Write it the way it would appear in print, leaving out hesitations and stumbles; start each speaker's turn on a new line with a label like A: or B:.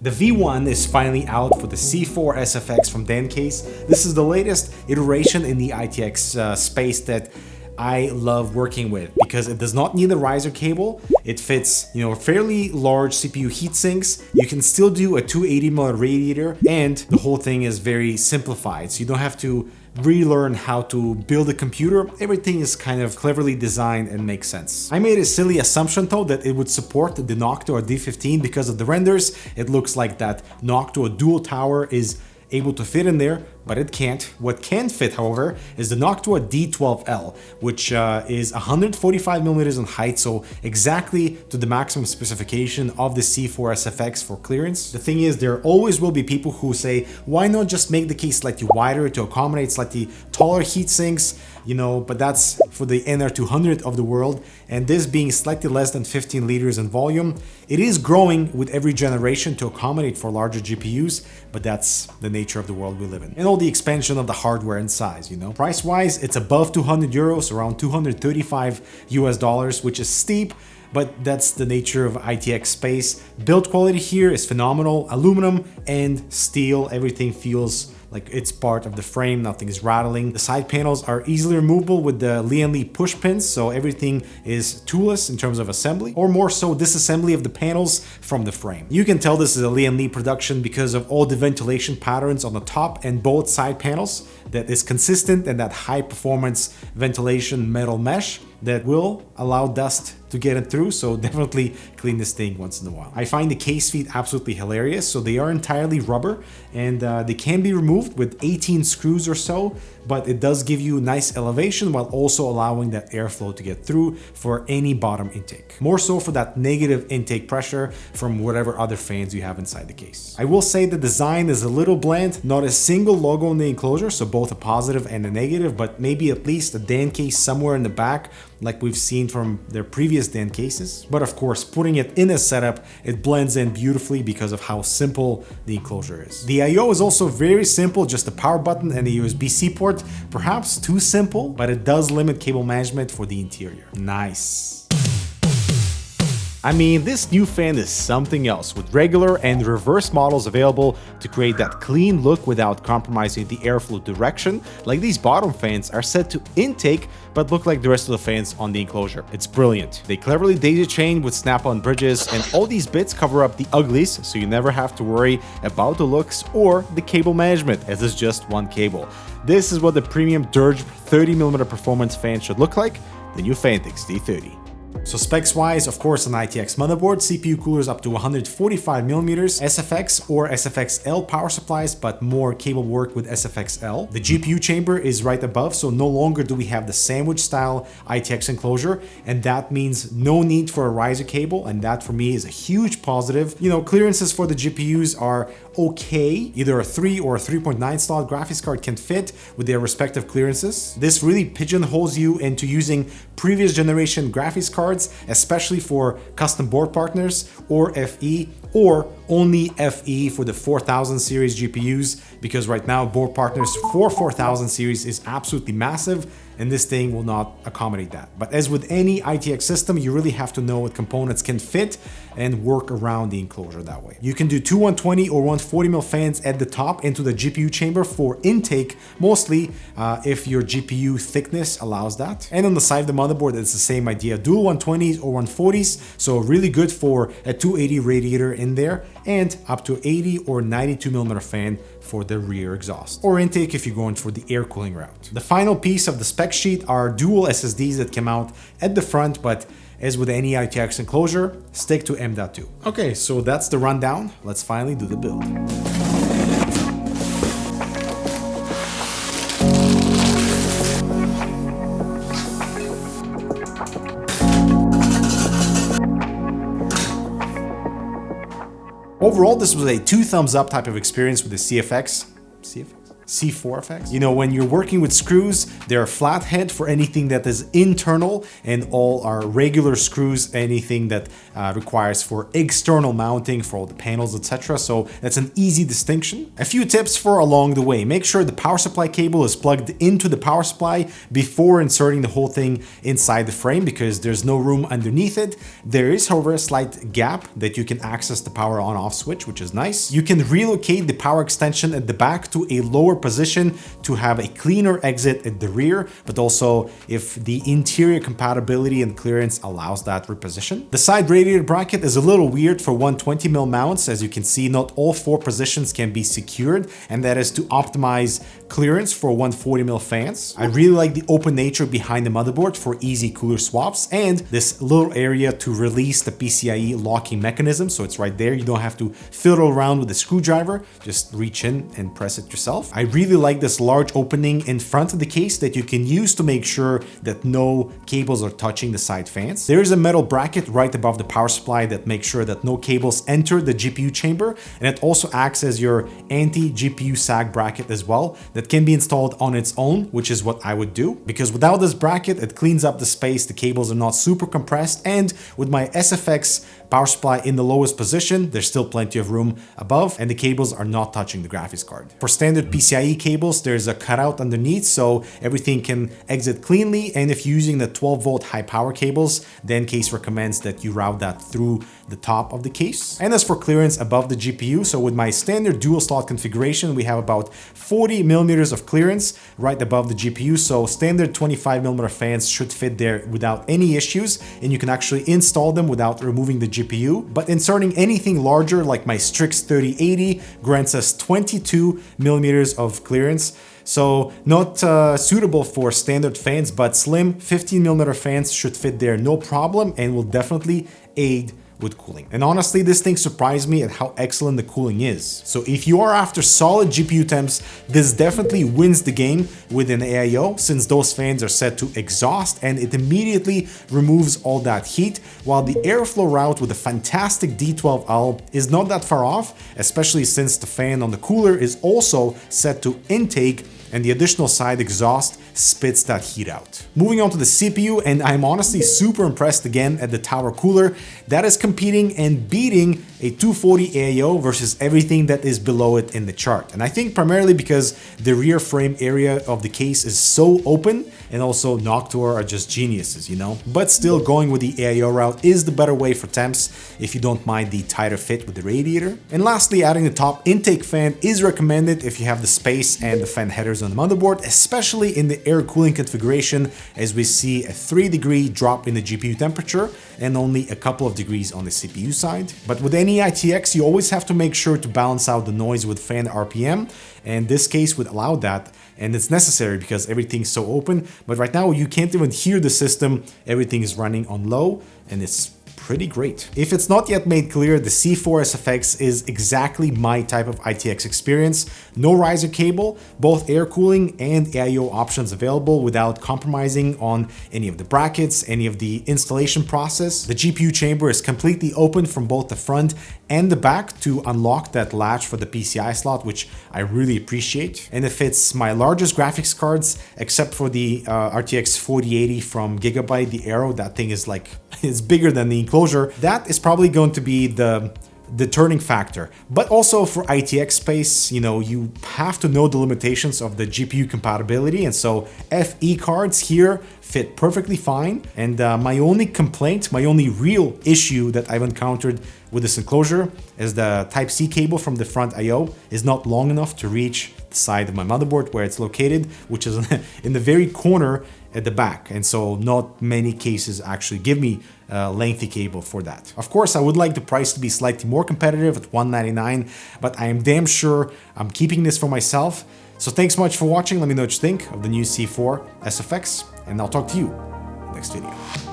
A: The V1 is finally out for the C4-SFX from Dan Case. This is the latest iteration in the ITX space that I love working with because it does not need a riser cable. It fits, fairly large CPU heat sinks. You can still do a 280mm radiator, and the whole thing is very simplified. So you don't have to relearn how to build a computer. Everything is kind of cleverly designed and makes sense. I made a silly assumption though that it would support the Noctua D15 because of the renders. It looks like that Noctua dual tower is able to fit in there, but it can't. What can fit, however, is the Noctua D12L, which is 145mm in height, so exactly to the maximum specification of the C4-SFX for clearance. The thing is, there always will be people who say, why not just make the case slightly wider to accommodate slightly taller heat sinks, but that's for the NR200 of the world, and this being slightly less than 15 liters in volume, it is growing with every generation to accommodate for larger GPUs, but that's the nature of the world we live in. And all the expansion of the hardware and size, Price-wise, it's above 200 euros, around $235 US, which is steep, but that's the nature of ITX space. Build quality here is phenomenal. Aluminum and steel, everything feels like it's part of the frame, nothing is rattling. The side panels are easily removable with the Lee push pins, so everything is toolless in terms of assembly, or more so disassembly of the panels from the frame. You can tell this is a Lee production because of all the ventilation patterns on the top and both side panels that is consistent, and that high performance ventilation metal mesh that will allow dust to get it through, so definitely clean this thing once in a while. I find the case feet absolutely hilarious. So they are entirely rubber, and they can be removed with 18 screws or so, but it does give you nice elevation while also allowing that airflow to get through for any bottom intake. More so for that negative intake pressure from whatever other fans you have inside the case. I will say the design is a little bland, not a single logo in the enclosure, so both a positive and a negative, but maybe at least a Dan case somewhere in the back, like we've seen from their previous Dan cases. But of course, putting it in a setup, it blends in beautifully because of how simple the enclosure is. The I/O is also very simple, just a power button and a USB-C port. Perhaps too simple, but it does limit cable management for the interior. Nice. I mean, this new fan is something else, with regular and reverse models available to create that clean look without compromising the airflow direction. Like these bottom fans are set to intake, but look like the rest of the fans on the enclosure. It's brilliant. They cleverly daisy chain with snap-on bridges, and all these bits cover up the uglies, so you never have to worry about the looks or the cable management, as it's just one cable. This is what the premium Dirge 30mm performance fan should look like, the new Fantix D30. So specs wise, of course, an ITX motherboard, CPU coolers up to 145mm, SFX or SFXL power supplies, but more cable work with SFXL. The GPU chamber is right above, so no longer do we have the sandwich style ITX enclosure, and that means no need for a riser cable, and that for me is a huge positive. Clearances for the GPUs are okay. Either a 3 or a 3.9 slot graphics card can fit with their respective clearances. This really pigeonholes you into using previous generation graphics cards, especially for custom board partners or FE, or only FE for the 4000 series GPUs, because right now board partners for 4000 series is absolutely massive, and this thing will not accommodate that. But as with any ITX system, you really have to know what components can fit and work around the enclosure that way. You can do two 120 or 140mm fans at the top into the GPU chamber for intake, mostly if your GPU thickness allows that. And on the side of the motherboard, it's the same idea, dual 120s or 140s, so really good for a 280 radiator in there, and up to 80 or 92mm fan for the rear exhaust, or intake if you're going for the air cooling route. The final piece of the spec sheet are dual SSDs that come out at the front, but as with any ITX enclosure, stick to M.2. Okay, so that's the rundown. Let's finally do the build. Overall, this was a 2 thumbs up type of experience with the C4-SFX. You know, when you're working with screws, they're flathead for anything that is internal, and all are regular screws, anything that requires for external mounting for all the panels, etc. So that's an easy distinction. A few tips for along the way. Make sure the power supply cable is plugged into the power supply before inserting the whole thing inside the frame, because there's no room underneath it. There is, however, a slight gap that you can access the power on-off switch, which is nice. You can relocate the power extension at the back to a lower position to have a cleaner exit at the rear, but also if the interior compatibility and clearance allows that reposition. The side radiator bracket is a little weird for 120mm mounts. As you can see, not all 4 positions can be secured, and that is to optimize clearance for 140mm fans. I really like the open nature behind the motherboard for easy cooler swaps, and this little area to release the PCIe locking mechanism. So it's right there. You don't have to fiddle around with a screwdriver, just reach in and press it yourself. I really like this large opening in front of the case that you can use to make sure that no cables are touching the side fans. There is a metal bracket right above the power supply that makes sure that no cables enter the GPU chamber, and it also acts as your anti-GPU sag bracket as well, that can be installed on its own, which is what I would do, because without this bracket, it cleans up the space, the cables are not super compressed, and with my SFX power supply in the lowest position, there's still plenty of room above, and the cables are not touching the graphics card. For standard PCIe cables, there's a cutout underneath, so everything can exit cleanly, and if you're using the 12-volt high power cables, then case recommends that you route that through the top of the case. And as for clearance above the GPU, so with my standard dual slot configuration, we have about 40mm of clearance right above the GPU, so standard 25mm fans should fit there without any issues, and you can actually install them without removing the GPU. But inserting anything larger like my Strix 3080 grants us 22mm of clearance. So not suitable for standard fans, but slim 15mm fans should fit there no problem and will definitely aid with cooling. And honestly, this thing surprised me at how excellent the cooling is. So if you are after solid GPU temps, this definitely wins the game with an AIO, since those fans are set to exhaust and it immediately removes all that heat, while the airflow route with a fantastic D12L is not that far off, especially since the fan on the cooler is also set to intake and the additional side exhaust spits that heat out. Moving on to the CPU, and I'm honestly super impressed again at the tower cooler that is competing and beating a 240 AIO versus everything that is below it in the chart. And I think primarily because the rear frame area of the case is so open, and also Noctua are just geniuses, you know? But still, going with the AIO route is the better way for temps if you don't mind the tighter fit with the radiator. And lastly, adding the top intake fan is recommended if you have the space and the fan headers on the motherboard, especially in the air cooling configuration, as we see a 3-degree drop in the GPU temperature and only a couple of degrees on the CPU side. But with any ITX, you always have to make sure to balance out the noise with fan RPM, and this case would allow that, and it's necessary because everything's so open. But right now you can't even hear the system, everything is running on low, and it's pretty great. If it's not yet made clear, the C4-SFX is exactly my type of ITX experience. No riser cable, both air cooling and AIO options available without compromising on any of the brackets, any of the installation process. The GPU chamber is completely open from both the front and the back to unlock that latch for the PCI slot, which I really appreciate. And it fits my largest graphics cards, except for the RTX 4080 from Gigabyte, the Aero. That thing is like, it's bigger than the enclosure. That is probably going to be the turning factor. But also for ITX space, you know, you have to know the limitations of the GPU compatibility, and so FE cards here fit perfectly fine. And my only complaint, my only real issue that I've encountered with this enclosure is the Type-C cable from the front I/O is not long enough to reach the side of my motherboard where it's located, which is in the very corner at the back, and so not many cases actually give me a lengthy cable for that. Of course, I would like the price to be slightly more competitive at $199, but I am damn sure I'm keeping this for myself. So thanks so much for watching. Let me know what you think of the new C4-SFX, and I'll talk to you in the next video.